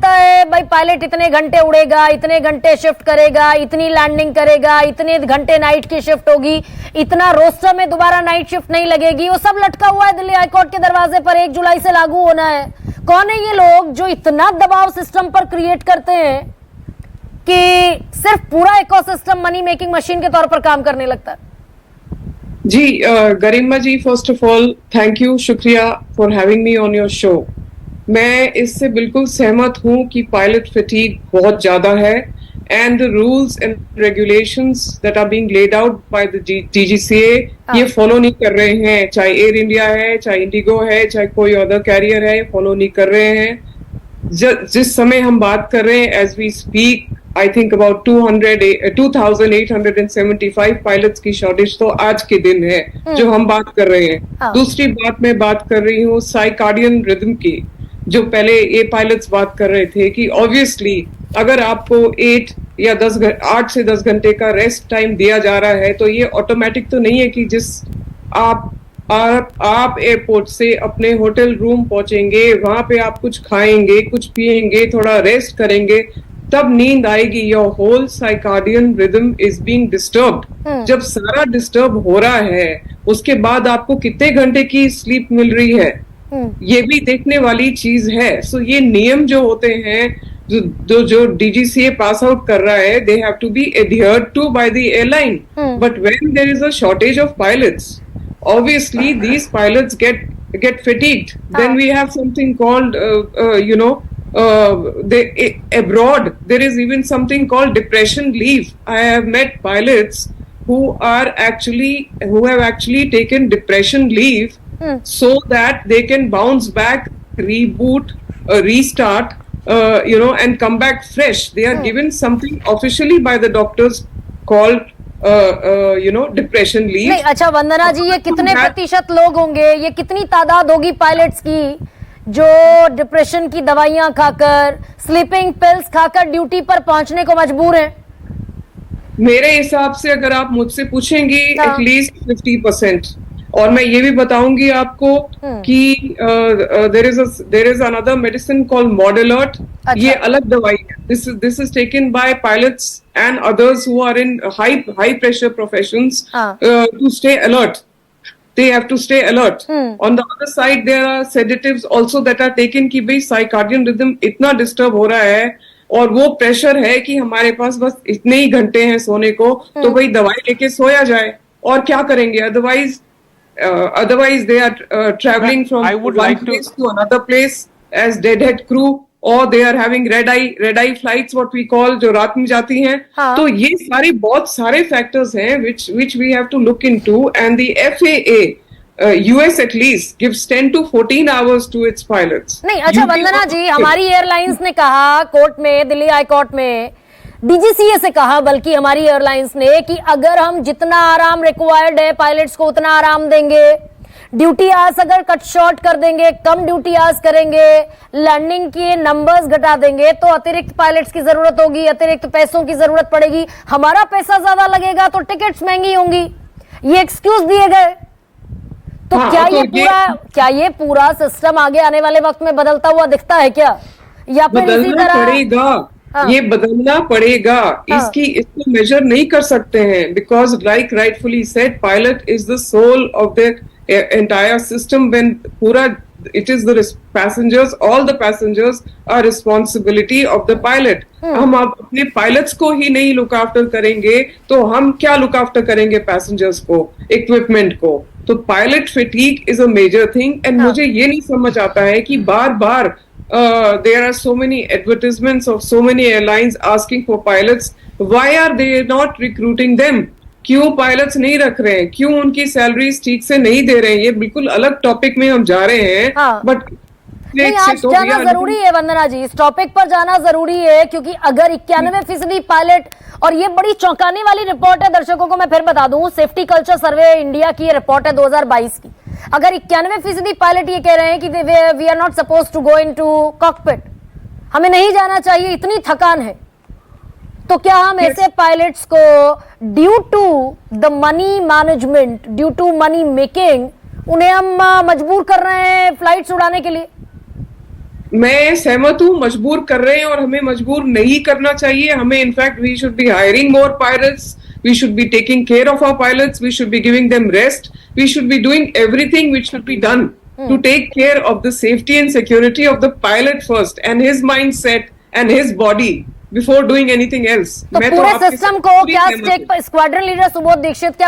लगता है भाई पायलट इतने घंटे उड़ेगा, इतने घंटे शिफ्ट करेगा, इतनी लैंडिंग करेगा, इतने घंटे नाइट की शिफ्ट होगी, इतना रोस्टर में दोबारा नाइट शिफ्ट नहीं लगेगी, वो सब लटका हुआ है दिल्ली हाईकोर्ट के दरवाजे पर, 1 जुलाई से लागू होना है। कौन है ये लोग जो इतना दबाव सिस्टम पर क्रिएट करते हैं कि सिर्फ पूरा इकोसिस्टम मनी मेकिंग मशीन के तौर पर काम करने लगता है? जी Garima ji, first of all thank you, शुक्रिया for having me on your show. मैं इससे बिल्कुल सहमत हूं कि पायलट फटीग बहुत ज्यादा है and the rules and regulations that are being laid out by the DGCA ये फॉलो नहीं कर रहे हैं, चाहे एयर इंडिया है, चाहे इंडिगो है, चाहे कोई अदर कैरियर है, फॉलो नहीं कर रहे हैं। जिस समय हम बात कर रहे हैं as we speak, I think about 2875 pilots की शॉर्टेज तो आज के दिन है जो हम बात कर रहे हैं। दूसरी बात मैं बात कर रही हूँ साइकार्डियन रिदम की, जो पहले ये पायलट्स बात कर रहे थे कि ऑब्वियसली अगर आपको 8 से 10 घंटे का रेस्ट टाइम दिया जा रहा है तो ये ऑटोमेटिक तो नहीं है कि जिस आप एयरपोर्ट से अपने होटल रूम पहुंचेंगे, वहां पे आप कुछ खाएंगे, कुछ पिएंगे, थोड़ा रेस्ट करेंगे, तब नींद आएगी। Your whole circadian rhythm is being disturbed. जब सारा डिस्टर्ब हो रहा है उसके बाद आपको कितने घंटे की स्लीप मिल रही है, ये भी देखने वाली चीज है। सो ये नियम जो होते हैं जो डीजीसीए पास आउट कर रहा है, they have to be adhered to by the airline. But when there is a shortage of pilots, obviously these pilots get fatigued. Then we have something called abroad there is even something called depression leave. I have met pilots who have actually taken depression leave so that they can bounce back, reboot, restart, and come back fresh. They are given something officially by the doctors called depression leave. नहीं, अच्छा वंदना जी, ये कितने प्रतिशत लोग होंगे, ये कितनी तादाद होगी पायलट्स की जो डिप्रेशन की दवाइयां खाकर, स्लीपिंग पिल्स खाकर ड्यूटी पर पहुंचने को मजबूर हैं? मेरे हिसाब से अगर आप मुझसे पूछेंगी एटलीस्ट 50%। और मैं ये भी बताऊंगी आपको कि there is another medicine called Modalert. ये अलग दवाई है। This is taken by pilots and others who are in high pressure professions to stay alert. They have to stay alert. On the other side, there are sedatives also that are taken कि भाई साइकार्डियन rhythm इतना disturb हो रहा है और वो pressure है कि हमारे पास बस इतने ही घंटे हैं सोने को, तो भाई दवाई लेके सोया जाए। और क्या करेंगे, otherwise they are traveling from one place to another place as deadhead crew, or they are having red eye flights, what we call, जो रात में जाती हैं। तो ये सारे बहुत सारे फैक्टर्स हैं which we have to look into, and the FAA US at least gives 10 to 14 hours to its pilots। नहीं, अच्छा वंदना जी, हमारी एयरलाइंस ने कहा कोर्ट में, दिल्ली हाई कोर्ट में, डीजीसीए से कहा बल्कि हमारी एयरलाइंस ने कि अगर हम जितना आराम रिक्वायर्ड है पायलट्स को उतना आराम देंगे, ड्यूटी आवर्स अगर कट शॉर्ट कर देंगे, कम ड्यूटी आवर्स करेंगे, लैंडिंग के नंबर्स घटा देंगे तो अतिरिक्त पायलट्स की जरूरत होगी, अतिरिक्त पैसों की जरूरत पड़ेगी, हमारा पैसा ज्यादा लगेगा तो टिकट्स महंगी होंगी। ये एक्सक्यूज दिए गए। तो क्या ये पूरा सिस्टम आगे आने वाले वक्त में बदलता हुआ दिखता है क्या, या फिर इसी तरह पड़ेगा? ये बदलना पड़ेगा। इसको मेजर नहीं कर सकते हैं because like rightfully said, pilot is the soul of the entire system. When it is the passengers, all the passengers are responsibility of the pilot. हम अपने pilots को ही नहीं look after करेंगे तो हम क्या look after करेंगे passengers को, equipment को? तो pilot fatigue is a major thing, and मुझे ये नहीं समझ आता है कि बार there are so many advertisements of so many airlines asking for pilots. Why are they not recruiting them? क्यों पायलट्स नहीं रख रहे हैं, क्यों उनकी सैलरीज ठीक से नहीं दे रहे हैं? ये बिल्कुल अलग टॉपिक में हम जा रहे हैं। बट आज जाना जरूरी है वंदना जी, इस टॉपिक पर जाना जरूरी है, क्योंकि अगर 91% पायलट, और ये बड़ी चौंकाने वाली रिपोर्ट है, दर्शकों को मैं फिर बता दूं, सेफ्टी कल्चर सर्वे इंडिया की रिपोर्ट है 2022 की। अगर 91% पायलट ये कह रहे हैं कि we are not suppose to go into cockpit, हमें नहीं जाना चाहिए, इतनी थकान है, तो क्या हम ऐसे पायलट्स को due to the money management, due to money making, उन्हें हम मजबूर कर रहे हैं फ्लाइट्स उड़ाने के लिए? मैं सहमत हूँ, मजबूर कर रहे हैं और हमें मजबूर नहीं करना चाहिए. हमें in fact we should be hiring more pilots, we should be taking care of our pilots, we should be giving them rest, we should be doing everything which should be done to take care of the safety and security of the pilot first and his mindset and his body before doing anything else. तो मैं पूरे आपके system साथ को पूरी क्या सहमत हूँ. स्क्वाड्रन लीडर सुबोध दीक्षित, क्या